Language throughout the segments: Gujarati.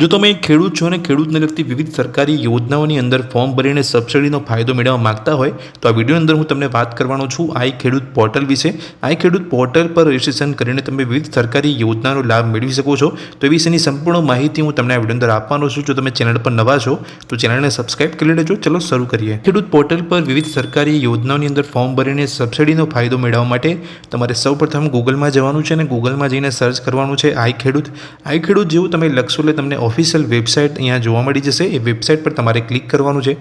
જો તમે ખેડૂત છો અને ખેડૂતને લગતી વિવિધ સરકારી યોજનાઓની અંદર ફોર્મ ભરીને સબસિડીનો ફાયદો મેળવવા માંગતા હોય તો આ વિડીયો અંદર હું તમને વાત કરવાનો છું આઈ ખેડૂત પોર્ટલ વિશે। આઈ ખેડૂત પોર્ટલ પર રજિસ્ટ્રેશન કરીને તમે વિવિધ સરકારી યોજનાનો લાભ મેળવી શકો છો। તો એ વિશેની સંપૂર્ણ માહિતી હું તમને આ વિડીયો અંદર આપવાનો છું। જો તમે ચેનલ પર નવા છો તો ચેનલને સબસ્ક્રાઇબ કરી લેજો। ચલો શરૂ કરીએ। ખેડૂત પોર્ટલ પર વિવિધ સરકારી યોજનાઓની અંદર ફોર્મ ભરીને સબસિડીનો ફાયદો મેળવવા માટે તમારે સૌપ્રથમ ગૂગલમાં જવાનું છે અને ગૂગલમાં જઈને સર્ચ કરવાનું છે આઈ ખેડૂત। આઈ ખેડૂત જેવું તમે લખશો એટલે તમને ઓફિશિયલ વેબસાઇટ અહીંયા જોવા મળી જશે। એ વેબસાઇટ પર તમારે ક્લિક કરવાનું છે।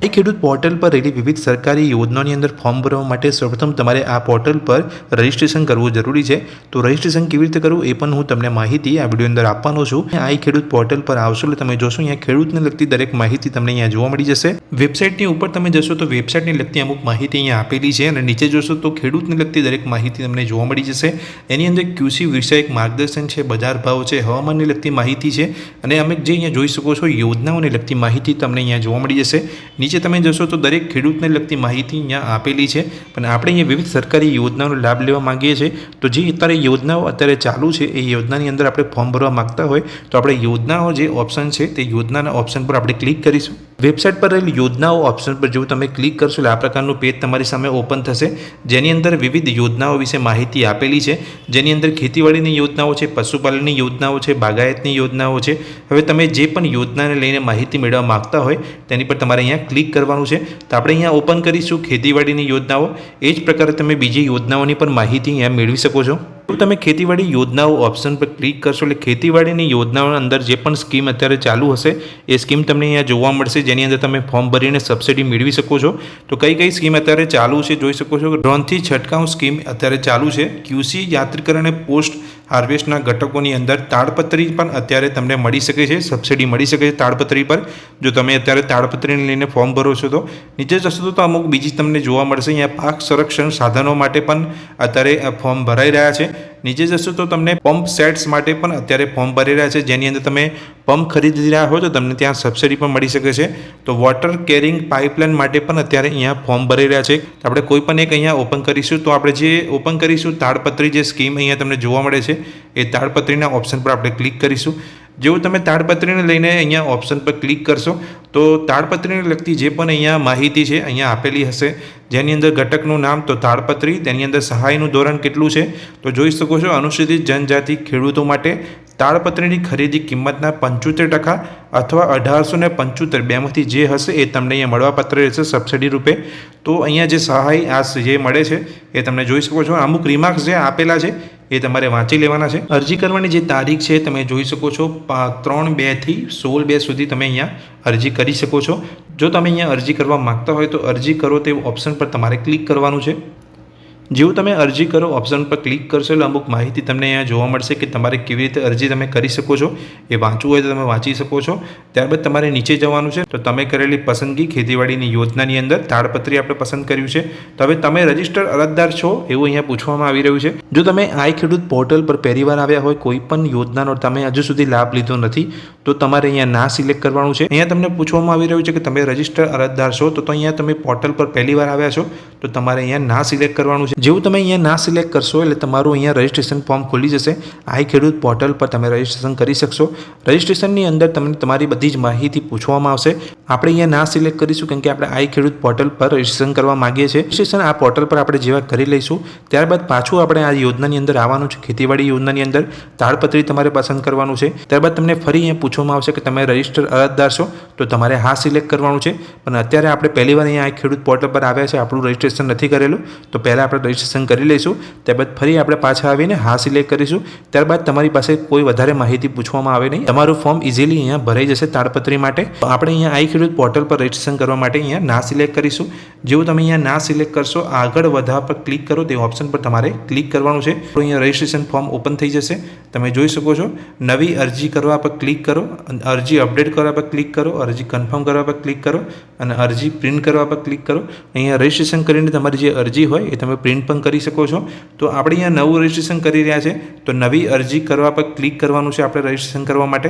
એ ખેડૂત પોર્ટલ પર રહેલી વિવિધ સરકારી યોજનાઓની અંદર ફોર્મ ભરવા માટે સૌપ્રથમ તમારે આ પોર્ટલ પર રજિસ્ટ્રેશન કરવું જરૂરી છે। તો રજિસ્ટ્રેશન કેવી રીતે કરવું એ પણ હું તમને માહિતી આ વિડીયો અંદર આપવાનો છું। આ ખેડૂત પોર્ટલ પર આવશો એટલે તમે જોશો અહીંયા ખેડૂતને લગતી દરેક માહિતી તમને અહીંયા જોવા મળી જશે। વેબસાઇટની ઉપર તમે જશો તો વેબસાઇટને લગતી અમુક માહિતી અહીંયા આપેલી છે અને નીચે જોશો તો ખેડૂતને લગતી દરેક માહિતી તમને જોવા મળી જશે। એની અંદર QC વિષયક માર્ગદર્શન છે, બજાર ભાવ છે, હવામાનને લગતી માહિતી છે અને અમે જે અહીંયા જોઈ શકો છો યોજનાઓને લગતી માહિતી તમને અહીંયા જોવા મળી જશે। નીચે તમે જશો તો દરેક ખેડૂતને લગતી માહિતી અહીંયા આપેલી છે। પણ આપણે અહીંયા વિવિધ સરકારી યોજનાનો લાભ લેવા માંગીએ છીએ તો જે અત્યારે યોજનાઓ અત્યારે ચાલુ છે એ યોજનાની અંદર આપણે ફોર્મ ભરવા માંગતા હોય તો આપણે યોજનાઓ જે ઓપ્શન છે તે યોજનાના ઓપ્શન પર આપણે ક્લિક કરીશું। વેબસાઇટ પર રહેલી યોજનાઓ ઓપ્શન પર જો તમે ક્લિક કરશો એટલે આ પ્રકારનું પેજ તમારી સામે ઓપન થશે, જેની અંદર વિવિધ યોજનાઓ વિશે માહિતી આપેલી છે। જેની અંદર ખેતીવાડીની યોજનાઓ છે, પશુપાલનની યોજનાઓ છે, બાગાયતની યોજનાઓ છે। હવે તમે જે પણ યોજનાને લઈને માહિતી મેળવવા માંગતા હોય તેની પર તમારે અહીંયા ક્લિક કરવાનું છે। તો આપણે અહીંયા ઓપન કરીશું ખેતીવાડીની યોજનાઓ। એ જ પ્રકારે તમે બીજી યોજનાઓની પણ માહિતી અહીંયા મેળવી શકો છો। તો તમે ખેતીવાડી યોજનાઓ ઓપ્શન પર ક્લિક કરશો એટલે ખેતીવાડીની યોજનાઓની અંદર જે પણ સ્કીમ અત્યારે ચાલુ હશે એ સ્કીમ તમને અહીંયા જોવા મળશે, જેની અંદર તમે ફોર્મ ભરીને સબસિડી મેળવી શકો છો। તો કઈ કઈ સ્કીમ અત્યારે ચાલુ છે જોઈ શકો છો। ડ્રોનથી છંટકાવ સ્કીમ અત્યારે ચાલુ છે। QC યાત્રીકરણ અને પોસ્ટ હાર્વેસ્ટના ઘટકોની અંદર તાડપત્રી પણ અત્યારે તમને મળી શકે છે, સબસિડી મળી શકે છે તાડપત્રી પર। જો તમે અત્યારે તાડપત્રીને લઈને ફોર્મ ભરો છો તો નીચે જશો તો અમુક બીજી તમને જોવા મળશે। અહીંયા પાક સંરક્ષણ સાધનો માટે પણ અત્યારે ફોર્મ ભરાઈ રહ્યા છે। નીચે જશો તો તમને પંપ સેટ્સ માટે પણ અત્યારે ફોર્મ ભરી રહ્યા છે, જેની અંદર તમે પંપ ખરીદી રહ્યા હો તો તમને ત્યાં સબસિડી પણ મળી શકે છે। તો વોટર કેરિંગ પાઇપલાઇન માટે પણ અત્યારે અહીંયા ફોર્મ ભરી રહ્યા છે। આપણે કોઈ પણ એક અહીંયા ઓપન કરીશું તો આપણે જે ઓપન કરીશું તાડપત્રી જે સ્કીમ અહીંયા તમને જોવા મળે છે એ તાડપત્રીના ઓપ્શન પર આપણે ક્લિક કરીશું। જેવું તમે તાડપત્રીને લઈને અહીંયા ઓપ્શન પર ક્લિક કરશો તો તાડપત્રીને લગતી જે પણ અહીંયા માહિતી છે અહીંયા આપેલી હશે, જેની અંદર ઘટકનું નામ તો તાડપત્રી, તેની અંદર સહાયનું ધોરણ કેટલું છે તો જોઈ શકો છો। અનુસૂચિત જનજાતિ ખેડૂતો માટે તાડપત્રીની ખરીદી કિંમતના 75% અથવા 1875 બેમાંથી જે હશે એ તમને અહીંયા મળવાપાત્ર રહેશે સબસિડી રૂપે। તો અહીંયા જે સહાય જે મળે છે એ તમને જોઈ શકો છો। અમુક રિમાર્ક્સ જે આપેલા છે એ તમારે વાંચી લેવાના છે। અરજી કરવાની જે તારીખ છે તમે જોઈ શકો છો 3/2 થી 16/2 સુધી તમે અહીંયા અરજી કરી શકો છો। જો તમે અહીંયા અરજી કરવા માગતા હોય તો અરજી કરો તે ઓપ્શન પર તમારે ક્લિક કરવાનું છે। જેવું તમે અરજી કરો ઓપ્શન પર ક્લિક કરશો એટલે અમુક માહિતી તમને અહીંયા જોવા મળશે કે તમારે કેવી રીતે અરજી તમે કરી શકો છો। એ વાંચવું હોય તો તમે વાંચી શકો છો। ત્યારબાદ તમારે નીચે જવાનું છે તો તમે કરેલી પસંદગી ખેતીવાડીની યોજનાની અંદર તાડપત્રી આપણે પસંદ કર્યું છે। તો હવે તમે રજિસ્ટર્ડ અરજદાર છો એવું અહીંયા પૂછવામાં આવી રહ્યું છે। જો તમે આઈ ખેડૂત પોર્ટલ પર પહેલીવાર આવ્યા હોય, કોઈ પણ યોજનાનો તમે હજુ સુધી લાભ લીધો નથી તો તમારે અહીંયા ના સિલેક્ટ કરવાનું છે। અહીંયા તમને પૂછવામાં આવી રહ્યું છે કે તમે રજિસ્ટર્ડ અરજદાર છો તો અહીંયા તમે પોર્ટલ પર પહેલીવાર આવ્યા છો તો તમારે અહીંયા ના સિલેક્ટ કરવાનું છે। જેવું તમે અહીંયા ના સિલેક્ટ કરશો એટલે તમારું અહીંયા રજિસ્ટ્રેશન ફોર્મ ખુલી જશે। આઈ ખેડૂત પોર્ટલ પર તમે રજિસ્ટ્રેશન કરી શકશો। રજિસ્ટ્રેશનની અંદર તમને તમારી બધી જ માહિતી પૂછવામાં આવશે। આપણે અહીંયા ના સિલેક્ટ કરીશું કેમ કે આપણે આઈ ખેડૂત પોર્ટલ પર રજિસ્ટ્રેશન કરવા માંગીએ છીએ। રજિસ્ટ્રેશન આ પોર્ટલ પર આપણે જેવા કરી લઈશું ત્યારબાદ પાછું આપણે આ યોજનાની અંદર આવવાનું છે। ખેતીવાડી યોજનાની અંદર તાડપત્રી તમારે પસંદ કરવાનું છે। ત્યારબાદ તમને ફરી અહીંયા પૂછવામાં આવશે કે તમે રજિસ્ટર્ડ અરજદાર છો તો તમારે હા સિલેક્ટ કરવાનું છે। પણ અત્યારે આપણે પહેલીવાર અહીંયા આઈ ખેડૂત પોર્ટલ પર આવ્યા છે, આપણું રજિસ્ટ્રેશન નથી કરેલું તો પહેલાં આપણે રજિસ્ટ્રેશન કરી લઈશું। ત્યારબાદ ફરી આપણે પાછા આવીને હા સિલેક્ટ કરીશું। ત્યારબાદ તમારી પાસે કોઈ વધારે માહિતી પૂછવામાં આવે નહીં, તમારું ફોર્મ ઇઝીલી અહીંયા ભરાઈ જશે તાડપત્રી માટે। તો આપણે અહીંયા આઈ ખેડૂત પોર્ટલ પર રજિસ્ટ્રેશન કરવા માટે અહીંયા ના સિલેક્ટ કરીશું। જેવું તમે અહીંયા ના સિલેક્ટ કરશો આગળ વધવા પર ક્લિક કરો તે ઓપ્શન પર તમારે ક્લિક કરવાનું છે। તો અહીંયા રજિસ્ટ્રેશન ફોર્મ ઓપન થઈ જશે, તમે જોઈ શકો છો। નવી અરજી કરવા પર ક્લિક કરો, અરજી અપડેટ કરવા પર ક્લિક કરો, અરજી કન્ફર્મ કરવા પર ક્લિક કરો અને અરજી પ્રિન્ટ કરવા પર ક્લિક કરો। અહીંયા રજિસ્ટ્રેશન કરીને તમારી જે અરજી હોય એ તમે પ્રિન્ટ પણ કરી શકો છો। તો આપણે અહીંયા નવું રજિસ્ટ્રેશન કરી રહ્યા છે તો નવી અરજી કરવા પર ક્લિક કરવાનું છે આપણે રજિસ્ટ્રેશન કરવા માટે।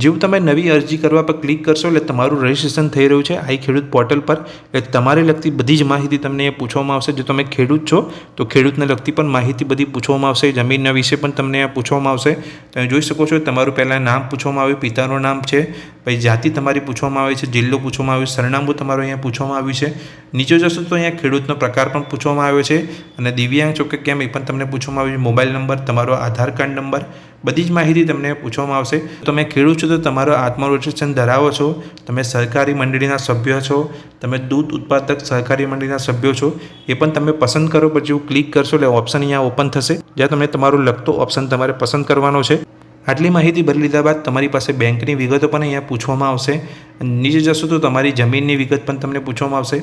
જેવું તમે નવી અરજી કરવા પર ક્લિક કરશો એટલે તમારું રજિસ્ટ્રેશન થઈ રહ્યું છે આઈ ખેડૂત પોર્ટલ પર. એટલે તમારે લગતી બધી જ માહિતી તમને અહીંયા પૂછવામાં આવશે. જો તમે ખેડૂત છો તો ખેડૂતને લગતી પણ માહિતી બધી પૂછવામાં આવશે. જમીનના વિશે પણ તમને અહીંયા પૂછવામાં આવશે. તમે જોઈ શકો છો તમારું પહેલાં નામ પૂછવામાં આવ્યું, પિતાનું નામ છે, પછી જાતિ તમારી પૂછવામાં આવે છે, જિલ્લો પૂછવામાં આવ્યો, સરનામું તમારું અહીંયા પૂછવામાં આવ્યું છે. નીચે જશો તો અહીંયા ખેડૂતનો પ્રકાર પણ પૂછવામાં આવ્યો છે અને દિવ્યાંગ છો કે કેમ એ પણ તમને પૂછવામાં આવ્યું છે. મોબાઈલ નંબર, તમારો આધાર કાર્ડ નંબર, બધી જ માહિતી તમને પૂછવામાં આવશે. તમે ખેડૂત છો તો તમારો આત્મા રજિસ્ટ્રેશન ધરાવો છો, તમે સહકારી મંડળીના સભ્ય છો, તમે દૂધ ઉત્પાદક સહકારી મંડળીના સભ્યો છો, એ પણ તમે પસંદ કરો. પછી જેવું ક્લિક કરશો એટલે ઓપ્શન અહીંયા ઓપન થશે, જ્યાં તમને તમારો લગતો ઓપ્શન તમારે પસંદ કરવાનો છે. આટલી માહિતી ભરી લીધા બાદ તમારી પાસે બેંકની વિગતો પણ અહીંયા પૂછવામાં આવશે. નીચે જશો તો તમારી જમીનની વિગત પણ તમને પૂછવામાં આવશે.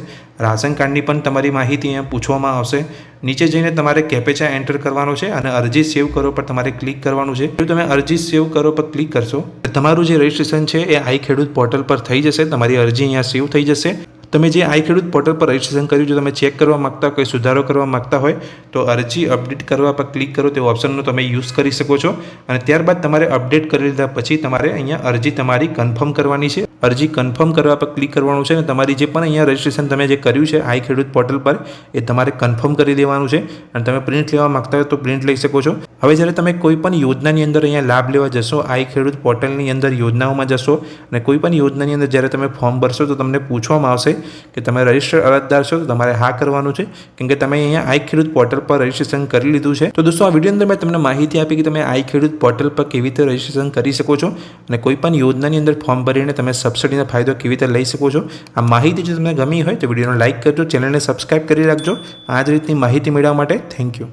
રાશન કાર્ડની પણ તમારી માહિતી અહીંયા પૂછવામાં આવશે. નીચે જઈને તમારે કેપેચા એન્ટર કરવાનો છે અને અરજી સેવ કરો પર તમારે ક્લિક કરવાનું છે. જો તમે અરજી સેવ કરો પર ક્લિક કરશો તમારું જે રજિસ્ટ્રેશન છે એ આઈ ખેડૂત પોર્ટલ પર થઈ જશે. તમારી અરજી અહીંયા સેવ થઈ જશે. તમે જે આઈ ખેડૂત પોર્ટલ પર રજિસ્ટ્રેશન કર્યું, જો તમે ચેક કરવા માગતા હોય, કોઈ સુધારો કરવા માગતા હોય તો અરજી અપડેટ કરવા પર ક્લિક કરો, તે ઓપ્શનનો તમે યુઝ કરી શકો છો. અને ત્યારબાદ તમારે અપડેટ કરી લીધા પછી તમારે અહીંયા અરજી તમારી કન્ફર્મ કરવાની છે. અરજી કન્ફર્મ કરવા પર ક્લિક કરવાનું છે અને તમારી જે પણ અહીંયા રજિસ્ટ્રેશન તમે જે કર્યું છે આઈ ખેડૂત પોર્ટલ પર એ તમારે કન્ફર્મ કરી દેવાનું છે. અને તમે પ્રિન્ટ લેવા માગતા હોય તો પ્રિન્ટ લઈ શકો છો. હવે જ્યારે તમે કોઈ પણ યોજનાની અંદર અહીંયા લાભ લેવા જશો, આઈ ખેડૂત પોર્ટલની અંદર યોજનાઓમાં જશો અને કોઈ પણ યોજનાની અંદર જ્યારે તમે ફોર્મ ભરશો તો તમને પૂછવામાં આવશે કે તમે રજિસ્ટર્ડ અરજદાર છો, તો તમારે હા કરવાનું છે, કેમ કે તમે અહીંયા આઈ ખેડૂત પોર્ટલ પર રજિસ્ટ્રેશન કરી લીધું છે. તો દોસ્તો, આ વિડીયો અંદર મેં તમને માહિતી આપી કે તમે આઈ ખેડૂત પોર્ટલ પર કેવી રીતે રજિસ્ટ્રેશન કરી શકો છો અને કોઈ પણ યોજનાની અંદર ફોર્મ ભરીને તમે સબસિડીનો ફાયદો કેવી રીતે લઈ શકો છો. આ માહિતી જો તમને ગમી હોય તો વિડીયોને લાઇક કરજો, ચેનલને સબસ્ક્રાઇબ કરી રાખજો આ જ રીતની માહિતી મેળવવા માટે. Thank you.